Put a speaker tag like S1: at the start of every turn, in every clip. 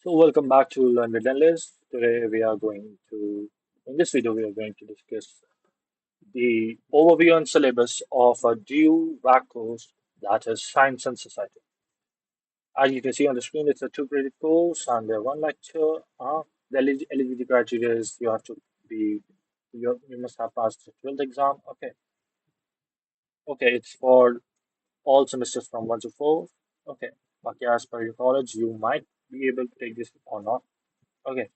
S1: So welcome back to Learn with Endless. Today in this video, we are going to discuss the overview and syllabus of a due VAC course that is Science and Society. As you can see on the screen, it's a two-credit course and there one lecture. The eligibility criteria is be you must have passed the 12th exam. Okay, it's for all semesters from 1 to 4. Okay, but yeah, as per your college, you might be able to take this or not. Okay.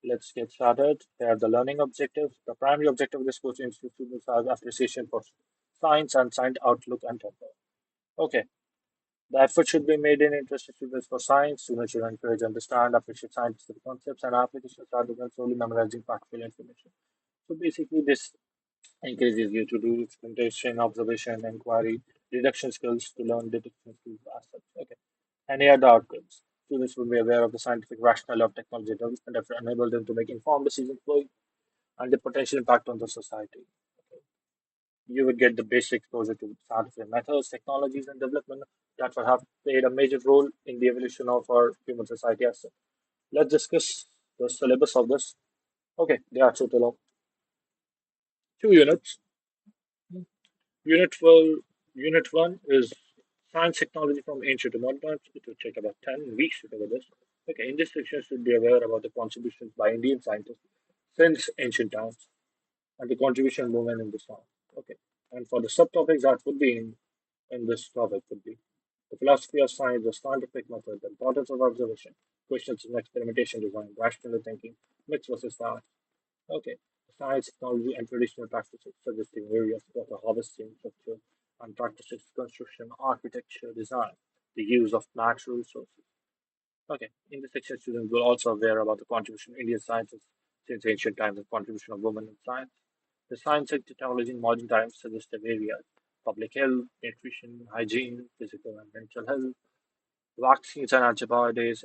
S1: Let's get started. Here are the learning objectives. The primary objective of this course is to students have appreciation for science and science outlook and temper. Okay. The effort should be made in interested students for science. Students should encourage, understand, appreciate scientific concepts and applications rather than solely memorizing practical information. So basically, this encourages you to do experimentation, observation, inquiry, deduction skills to learn deduction skills as such. Okay. And here are the outcomes. Students will be aware of the scientific rationale of technology development that will enable them to make informed decisions and the potential impact on the society. You would get the basic exposure to scientific methods, technologies, and development that will have played a major role in the evolution of our human society as such. Let's discuss the syllabus of this. Okay, there are total of 2 units. Unit 12, Unit 1 is science technology from ancient to modern times. It will take about 10 weeks to cover this. Okay, in this section, should be aware about the contributions by Indian scientists since ancient times and the contribution of women in this time. Okay. And for the subtopics that would be in this topic would be the philosophy of science, the scientific method, the importance of observation, questions of experimentation design, rational thinking, myths versus facts. Okay. Science, technology, and traditional practices, suggesting various water harvesting, structure, and practices, construction, architecture, design, the use of natural resources. Okay. In this section, students will also aware about the contribution of Indian sciences since ancient times and contribution of women in science. The science and technology in modern times suggest areas public health, nutrition, hygiene, physical and mental health, vaccines and antibiotics,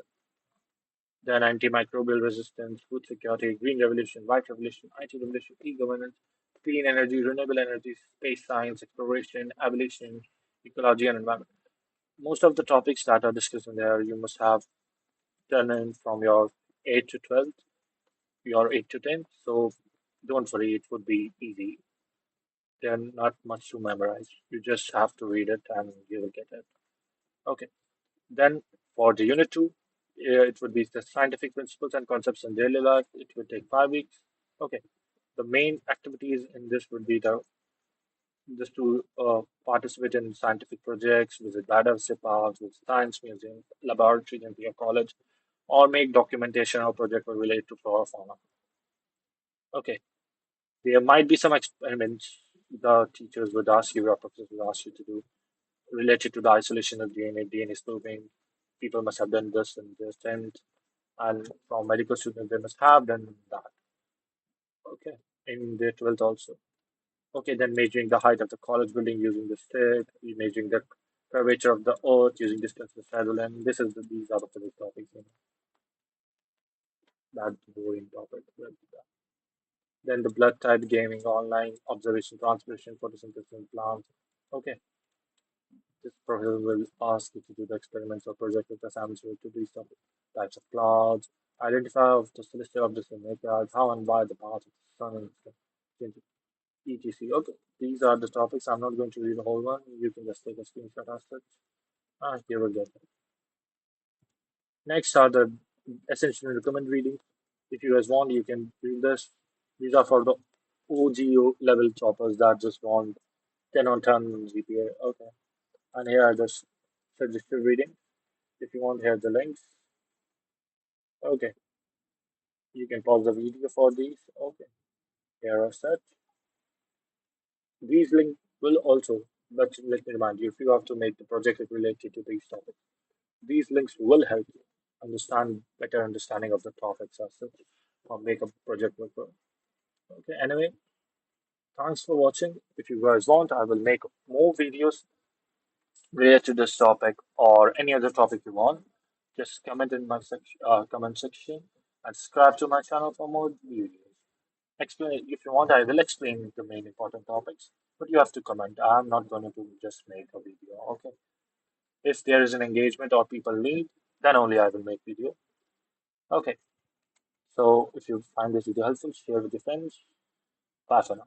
S1: then antimicrobial resistance, food security, green revolution, white revolution, IT revolution, e-governance, clean energy, renewable energy, space science, exploration, aviation, ecology, and environment. Most of the topics that are discussed in there, you must have done in from your 8 to 12, your 8 to 10. So don't worry, it would be easy. They're not much to memorize. You just have to read it and you will get it. Okay. Then for the unit two, it would be the scientific principles and concepts in daily life. It would take 5 weeks. Okay. The main activities in this would be the just to participate in scientific projects, visit biodiversity parks, visit science museums, laboratories in your college, or make documentation or project related to flora fauna. Okay. There might be some experiments the teachers would ask you, your professors would ask you to do related to the isolation of DNA spoofing. People must have done this in their 10th, and from medical students, they must have done that. Okay, in their 12th also. Okay, then measuring the height of the college building using the stick, measuring the curvature of the earth using distance to saddle, and these are the physics topics. That's the boring topic. Then the blood type gaming, online observation, transpiration, photosynthesis in plants. Okay, this professor will ask you to do the experiments or project with assignments related to these types of clouds, identify of the celestial objects in clouds, how and why the path of the sun and etc. Okay, these are the topics. I'm not going to read the whole one. You can just take a screenshot as such. Here we go. Next are the essential and recommend reading. If you guys want, you can read this. These are for the OGO level toppers that just want 10 on 10 GPA. Okay. And here are the suggested reading. If you want, here are the links. Okay. You can pause the video for these. Okay. Here are set. These links will also, but let me remind you, if you have to make the project related to these topics, these links will help you understand better understanding of the topics as such or make a project work well. Okay, anyway, thanks for watching. If you guys want, I will make more videos related to this topic or any other topic you want. Just comment in my comment section and subscribe to my channel for more videos. Explain if you want, I will explain the main important topics, but you have to comment. I'm not going to just make a video. Okay. If there is an engagement or people need, then only I will make video. Okay, so if you find this video helpful, share with your friends. Bye for now.